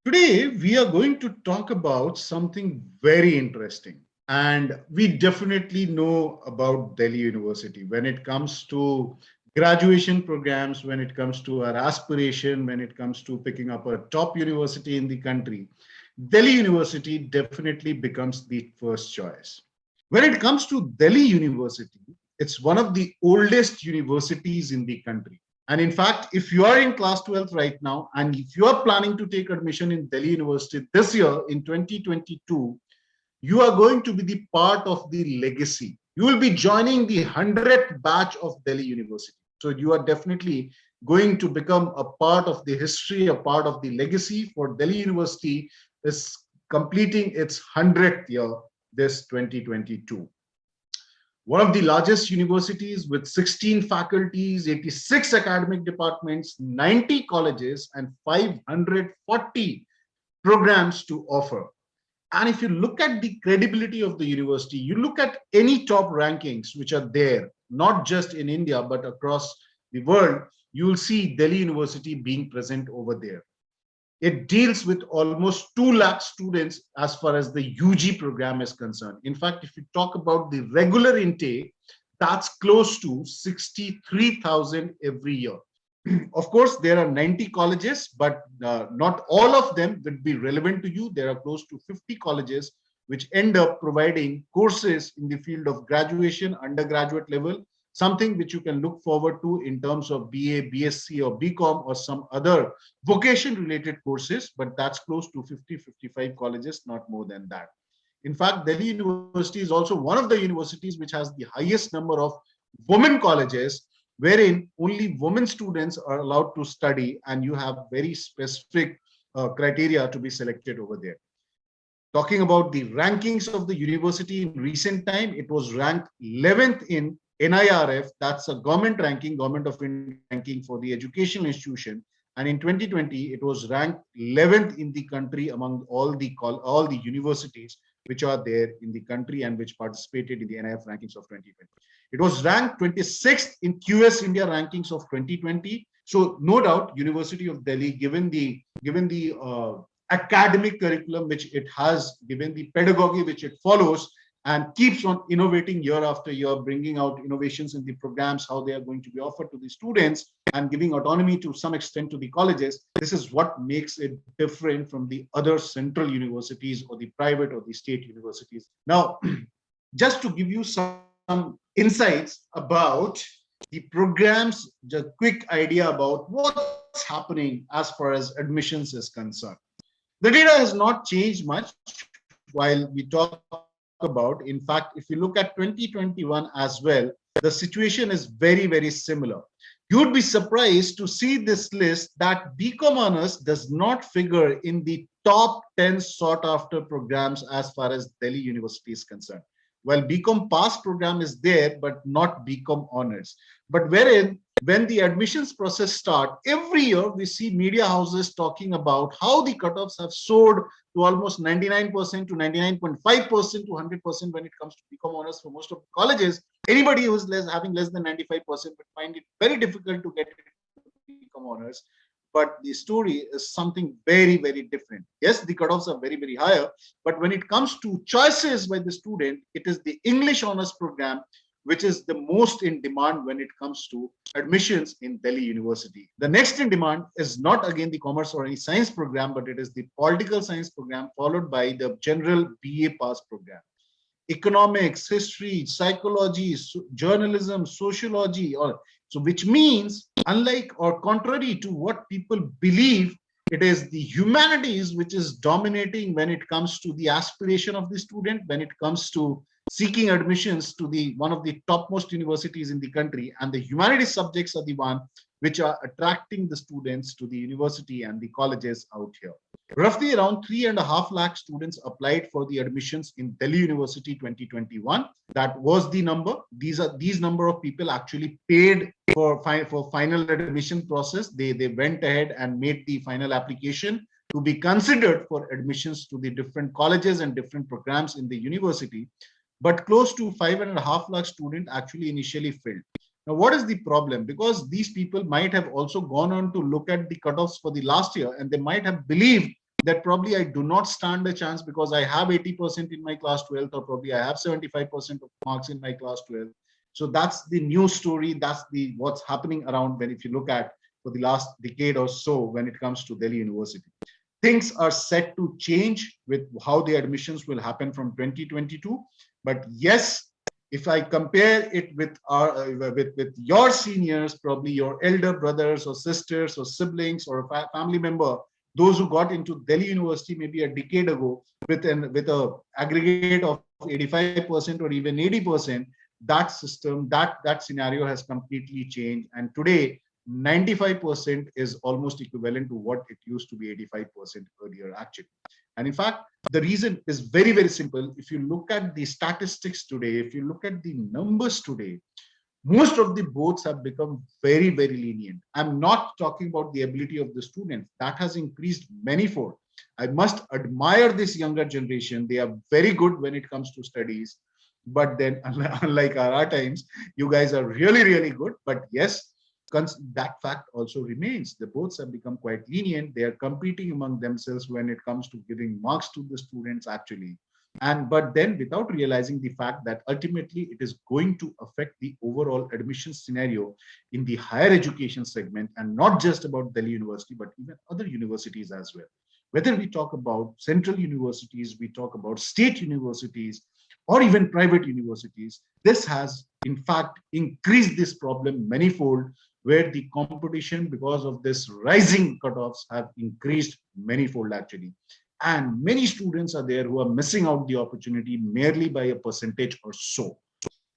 Today, we are going to talk about something very interesting. And we definitely know about Delhi University when it comes to graduation programs, when it comes to our aspiration, when it comes to picking up a top university in the country. Delhi University definitely becomes the first choice. When it comes to Delhi University, it's one of the oldest universities in the country. And in fact, if you are in class 12th right now, and if you are planning to take admission in Delhi University this year in 2022, you are going to be the part of the legacy. You will be joining the 100th batch of Delhi University. So you are definitely going to become a part of the history, a part of the legacy for Delhi University is completing its 100th year this 2022. One of the largest universities with 16 faculties, 86 academic departments, 90 colleges, and 540 programs to offer. And if you look at the credibility of the university, you look at any top rankings which are there, not just in India, but across the world, you will see Delhi University being present over there. It deals with almost 2 lakh students as far as the UG program is concerned. In fact, if you talk about the regular intake, that's close to 63,000 every year. Of course, there are 90 colleges, but not all of them will be relevant to you. There are close to 50 colleges which end up providing courses in the field of graduation, undergraduate level, something which you can look forward to in terms of BA, BSc or BCom or some other vocation related courses, but that's close to 50, 55 colleges, not more than that. In fact, Delhi University is also one of the universities which has the highest number of women colleges, wherein only women students are allowed to study, and you have very specific criteria to be selected over there. Talking about the rankings of the university in recent time, it was ranked 11th in NIRF, that's a government ranking, Government of India ranking for the educational institution. And in 2020, it was ranked 11th in the country among all the universities which are there in the country and which participated in the NIRF rankings of 2020. It was ranked 26th in QS India rankings of 2020. So no doubt, University of Delhi, given the academic curriculum which it has, given the pedagogy which it follows, and keeps on innovating year after year, bringing out innovations in the programs, how they are going to be offered to the students, and giving autonomy to some extent to the colleges. This is what makes it different from the other central universities or the private or the state universities. Now, just to give you some insights about the programs, just a quick idea about what's happening as far as admissions is concerned. The data has not changed much while we talk about. In fact, if you look at 2021 as well, the situation is very, very similar. You would be surprised to see this list that BCom honors does not figure in the top 10 sought after programs as far as Delhi University is concerned. While BCom pass program is there, but not BCom honors. But wherein when the admissions process start, every year we see media houses talking about how the cutoffs have soared to almost 99% to 99.5% to 100% when it comes to BCom honors for most of the colleges. Anybody who is having less than 95% would find it very difficult to get BCom honors. But the story is something very, very different. Yes, the cutoffs are very, very higher, but when it comes to choices by the student, it is the English honors program which is the most in demand when it comes to admissions in Delhi University. The next in demand is not again the commerce or any science program, but it is the political science program, followed by the general BA pass program. Economics, history, psychology, journalism, sociology, or so, which means, unlike or contrary to what people believe, it is the humanities which is dominating when it comes to the aspiration of the student, when it comes to seeking admissions to the one of the topmost universities in the country, and the humanities subjects are the one which are attracting the students to the university and the colleges out here. Roughly around 3.5 lakh students applied for the admissions in Delhi University 2021. That was the number. These number of people actually paid for final admission process. They went ahead and made the final application to be considered for admissions to the different colleges and different programs in the university. But close to 5.5 lakh students actually initially filled. Now, what is the problem? Because these people might have also gone on to look at the cutoffs for the last year, and they might have believed that probably I do not stand a chance because I have 80% in my class 12th, or probably I have 75% of marks in my class 12th. So that's the news story. That's the what's happening around when if you look at for the last decade or so when it comes to Delhi University. Things are set to change with how the admissions will happen from 2022. But yes, if I compare it with with your seniors, probably your elder brothers or sisters or siblings or a family member, those who got into Delhi University maybe a decade ago with a aggregate of 85% or even 80%, that system, that scenario has completely changed. And today, 95% is almost equivalent to what it used to be 85% earlier, actually. And in fact, the reason is very, very simple. If you look at the statistics today, if you look at the numbers today, most of the boards have become very, very lenient. I'm not talking about the ability of the students. That has increased manifold. I must admire this younger generation. They are very good when it comes to studies. But then, unlike our times, you guys are really, really good. But yes, that fact also remains. The boards have become quite lenient. They are competing among themselves when it comes to giving marks to the students, actually. And but then without realizing the fact that ultimately it is going to affect the overall admission scenario in the higher education segment, and not just about Delhi University, but even other universities as well. Whether we talk about central universities, we talk about state universities, or even private universities, this has in fact increased this problem manifold, where the competition because of this rising cutoffs have increased manifold, actually. And many students are there who are missing out the opportunity merely by a percentage or so.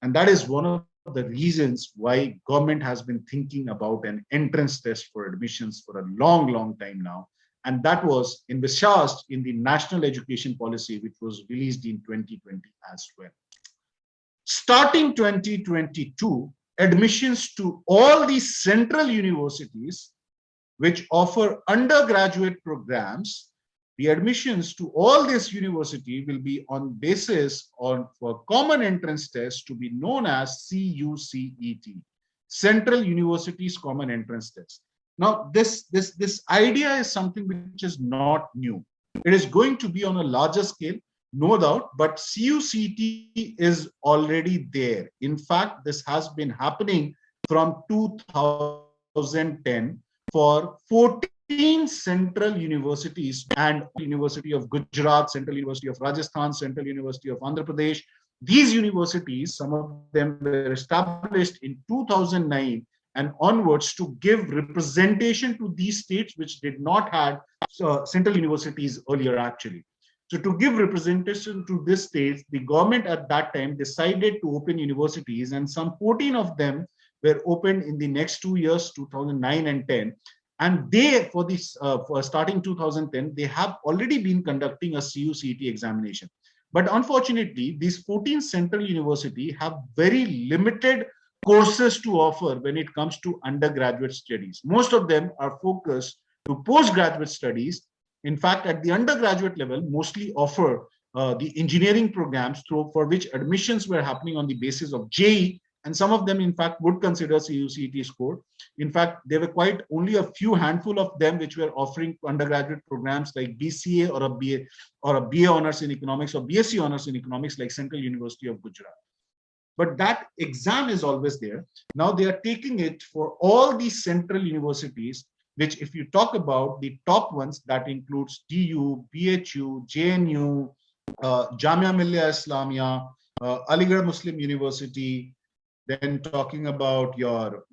And that is one of the reasons why government has been thinking about an entrance test for admissions for a long, long time now. And that was envisaged in the National Education Policy, which was released in 2020 as well. Starting 2022, admissions to all the central universities which offer undergraduate programs, the admissions to all this university will be on basis on for common entrance test to be known as CUCET, Central Universities Common Entrance Test. Now, this idea is something which is not new. It is going to be on a larger scale, no doubt, but CUCET is already there. In fact, this has been happening from 2010 for 14 central universities, and University of Gujarat, Central University of Rajasthan, Central University of Andhra Pradesh. These universities, some of them were established in 2009 and onwards to give representation to these states which did not have central universities earlier, actually. So to give representation to this states, the government at that time decided to open universities, and some 14 of them were opened in the next 2 years, 2009 and 10. And they, for this, for starting 2010, they have already been conducting a CUCET examination. But unfortunately, these 14 central universities have very limited courses to offer when it comes to undergraduate studies. Most of them are focused to postgraduate studies. In fact, at the undergraduate level, mostly offer the engineering programs for which admissions were happening on the basis of JEE, and some of them, in fact, would consider CUCET score. In fact, there were quite only a few handful of them which were offering undergraduate programs like BCA or a BA honors in economics or BSc honors in economics, like Central University of Gujarat. But that exam is always there. Now they are taking it for all these central universities, which if you talk about the top ones, that includes DU, BHU, JNU, Jamia Millia Islamia, Aligarh Muslim University, then talking about your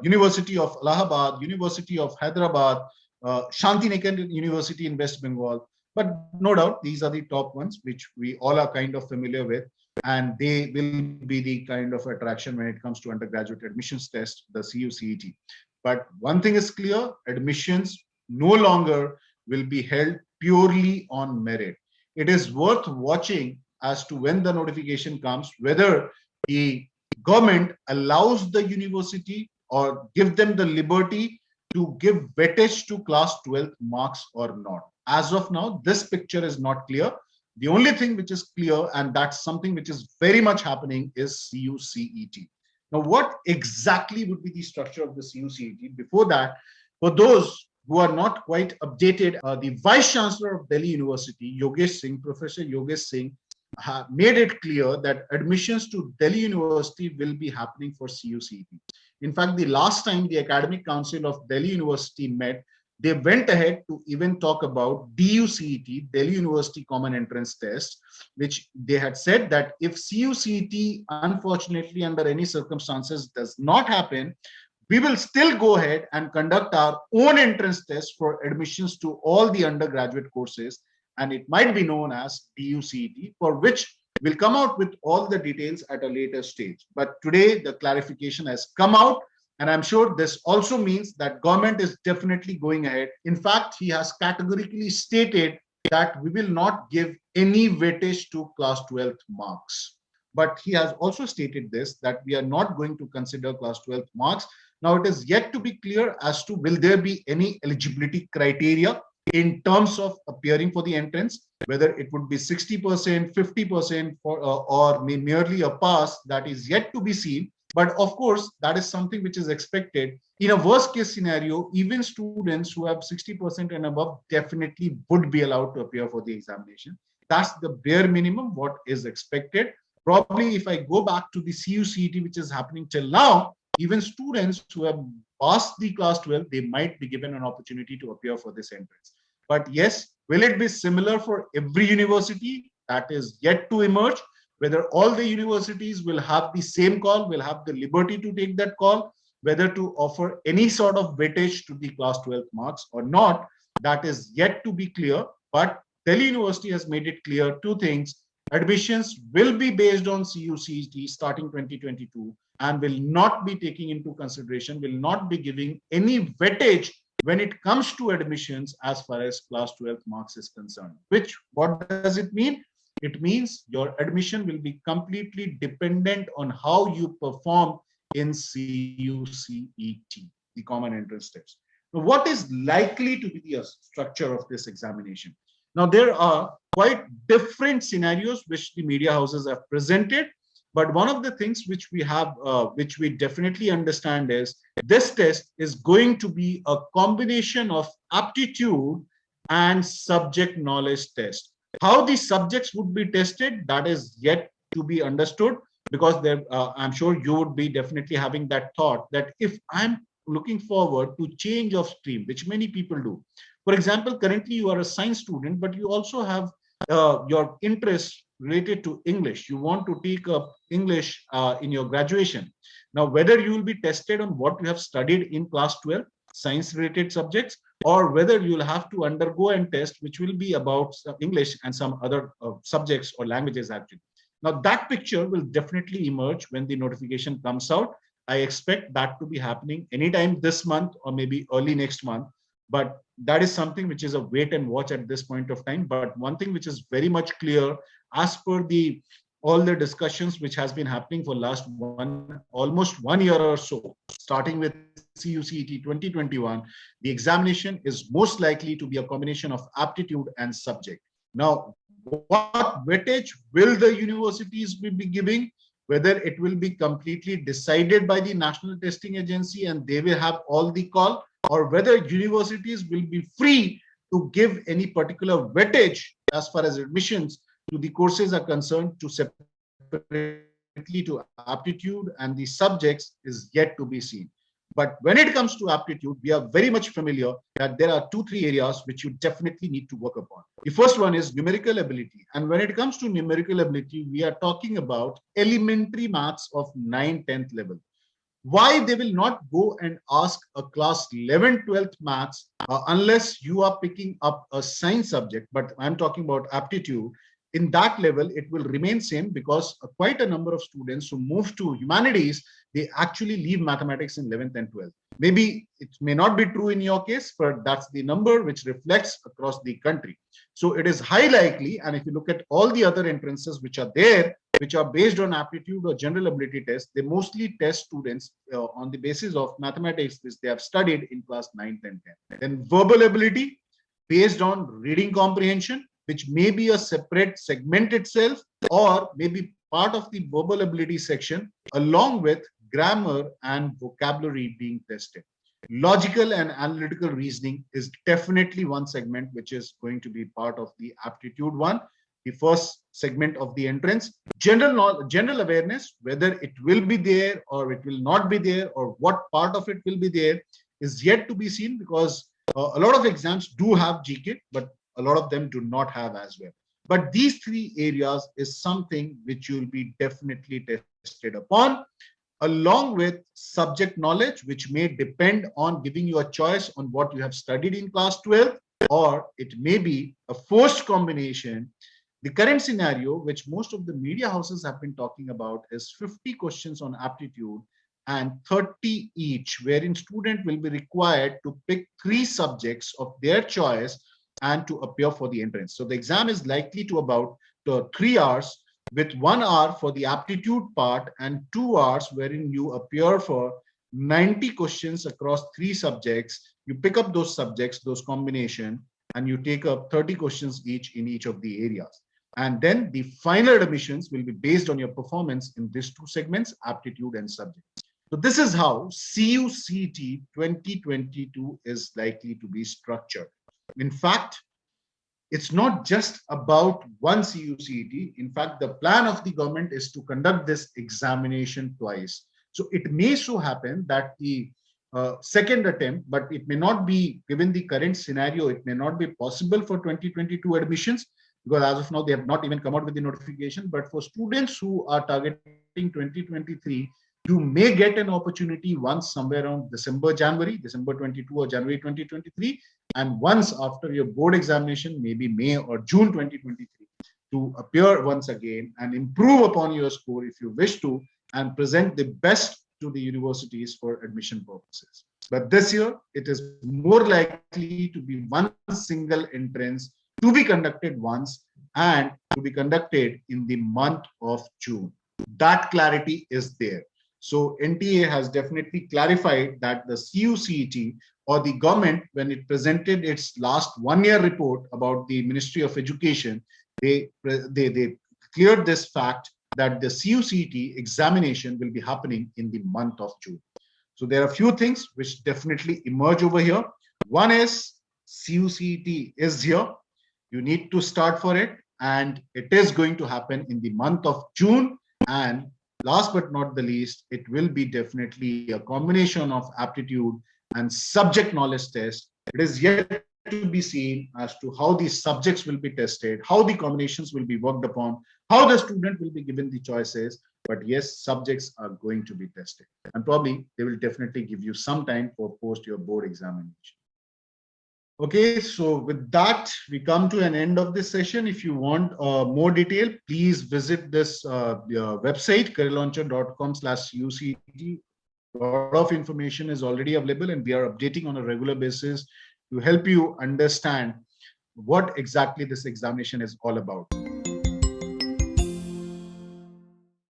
University of Allahabad, University of Hyderabad, Shanti Niketan University in West Bengal. But no doubt, these are the top ones, which we all are kind of familiar with. And they will be the kind of attraction when it comes to undergraduate admissions test, the CUCET. But one thing is clear, admissions no longer will be held purely on merit. It is worth watching as to when the notification comes, whether the government allows the university or give them the liberty to give weightage to class 12 marks or not. As of now, this picture is not clear. The only thing which is clear, and that's something which is very much happening, is CUCET. Now, what exactly would be the structure of the CUCET? Before that, for those who are not quite updated, the Vice Chancellor of Delhi University, Yogesh Singh, Professor Yogesh Singh, made it clear that admissions to Delhi University will be happening for CUCET. In fact, the last time the Academic Council of Delhi University met, they went ahead to even talk about DUCET, Delhi University Common Entrance Test, which they had said that if CUCET, unfortunately, under any circumstances, does not happen, we will still go ahead and conduct our own entrance test for admissions to all the undergraduate courses, and it might be known as DUCET, for which we'll come out with all the details at a later stage. But today, the clarification has come out, and I'm sure this also means that government is definitely going ahead. In fact, he has categorically stated that we will not give any weightage to class 12th marks. But he has also stated this, that we are not going to consider class 12th marks. Now, it is yet to be clear as to will there be any eligibility criteria in terms of appearing for the entrance, whether it would be 60%, 50%, or merely a pass. That is yet to be seen. But of course, that is something which is expected. In a worst case scenario, even students who have 60% and above definitely would be allowed to appear for the examination. That's the bare minimum what is expected. Probably if I go back to the CUCET, which is happening till now, even students who have passed the class 12, they might be given an opportunity to appear for this entrance. But yes, will it be similar for every university? That is yet to emerge. Whether all the universities will have the same call, will have the liberty to take that call, whether to offer any sort of weightage to the class 12 marks or not, that is yet to be clear. But Delhi University has made it clear two things. Admissions will be based on CUCET starting 2022 and will not be taking into consideration, will not be giving any weightage when it comes to admissions as far as class 12 marks is concerned. Which, what does it mean? It means your admission will be completely dependent on how you perform in CUCET, the common entrance test. Now, what is likely to be the structure of this examination? Now, there are quite different scenarios which the media houses have presented, but one of the things which we have, which we definitely understand is this test is going to be a combination of aptitude and subject knowledge test. How the subjects would be tested, that is yet to be understood, because there, I'm sure you would be definitely having that thought that if I'm looking forward to change of stream, which many people do. For example, currently you are a science student, but you also have your interest related to English. You want to take up English in your graduation. Now, whether you will be tested on what you have studied in class 12, science related subjects, or whether you will have to undergo a test which will be about English and some other subjects or languages actually. Now, that picture will definitely emerge when the notification comes out. I expect that to be happening anytime this month or maybe early next month. But that is something which is a wait and watch at this point of time. But one thing which is very much clear, as per the all the discussions which has been happening for almost 1 year or so, starting with CUCET 2021, the examination is most likely to be a combination of aptitude and subject. Now, what weightage will the universities be giving? Whether it will be completely decided by the National Testing Agency and they will have all the call, or whether universities will be free to give any particular weightage as far as admissions to the courses are concerned to separately to aptitude and the subjects is yet to be seen. But when it comes to aptitude, we are very much familiar that there are 2-3 areas which you definitely need to work upon. The first one is numerical ability. And when it comes to numerical ability, we are talking about elementary maths of 9th, 10th level. Why they will not go and ask a class 11th, 12th maths unless you are picking up a science subject, but I'm talking about aptitude. In that level, it will remain same because quite a number of students who move to humanities, they actually leave mathematics in 11th and 12th. Maybe it may not be true in your case, but that's the number which reflects across the country. So it is high likely, and if you look at all the other entrances which are there, which are based on aptitude or general ability tests, they mostly test students on the basis of mathematics which they have studied in class 9th and 10th. Then verbal ability based on reading comprehension, which may be a separate segment itself or maybe part of the verbal ability section along with grammar and vocabulary being tested. Logical and analytical reasoning is definitely one segment which is going to be part of the aptitude one, the first segment of the entrance. General awareness, whether it will be there or it will not be there, or what part of it will be there, is yet to be seen, because a lot of exams do have GK, but a lot of them do not have as well. But these three areas is something which you will be definitely tested upon, along with subject knowledge, which may depend on giving you a choice on what you have studied in class 12, or it may be a forced combination. The current scenario, which most of the media houses have been talking about, is 50 questions on aptitude and 30 each, wherein student will be required to pick 3 subjects of their choice and to appear for the entrance. So the exam is likely to about 3 hours, with 1 hour for the aptitude part and 2 hours wherein you appear for 90 questions across 3 subjects. You pick up those subjects, those combination, and you take up 30 questions each in each of the areas. And then the final admissions will be based on your performance in these 2 segments, aptitude and subject. So this is how CUCET 2022 is likely to be structured. In fact, it's not just about one CUCET. In fact, the plan of the government is to conduct this examination twice. So it may so happen that the second attempt, but it may not be, given the current scenario, it may not be possible for 2022 admissions, because as of now, they have not even come out with the notification. But for students who are targeting 2023, you may get an opportunity once somewhere around December 22 or January 2023, and once after your board examination, maybe May or June 2023, to appear once again and improve upon your score if you wish to, and present the best to the universities for admission purposes. But this year, it is more likely to be one single entrance to be conducted once and to be conducted in the month of June. That clarity is there. So NTA has definitely clarified that the CUCET or the government, when it presented its last 1-year report about the Ministry of Education, they cleared this fact that the CUCET examination will be happening in the month of June. So there are a few things which definitely emerge over here. One is CUCET is here. You need to start for it, and it is going to happen in the month of June. And last but not the least, it will be definitely a combination of aptitude and subject knowledge test. It is yet to be seen as to how these subjects will be tested, how the combinations will be worked upon, how the student will be given the choices. But yes, subjects are going to be tested, and probably they will definitely give you some time for post your board examination. Okay, so with that, we come to an end of this session. If you want more detail, please visit this website, careerlauncher.com/CUCET. A lot of information is already available, and we are updating on a regular basis to help you understand what exactly this examination is all about.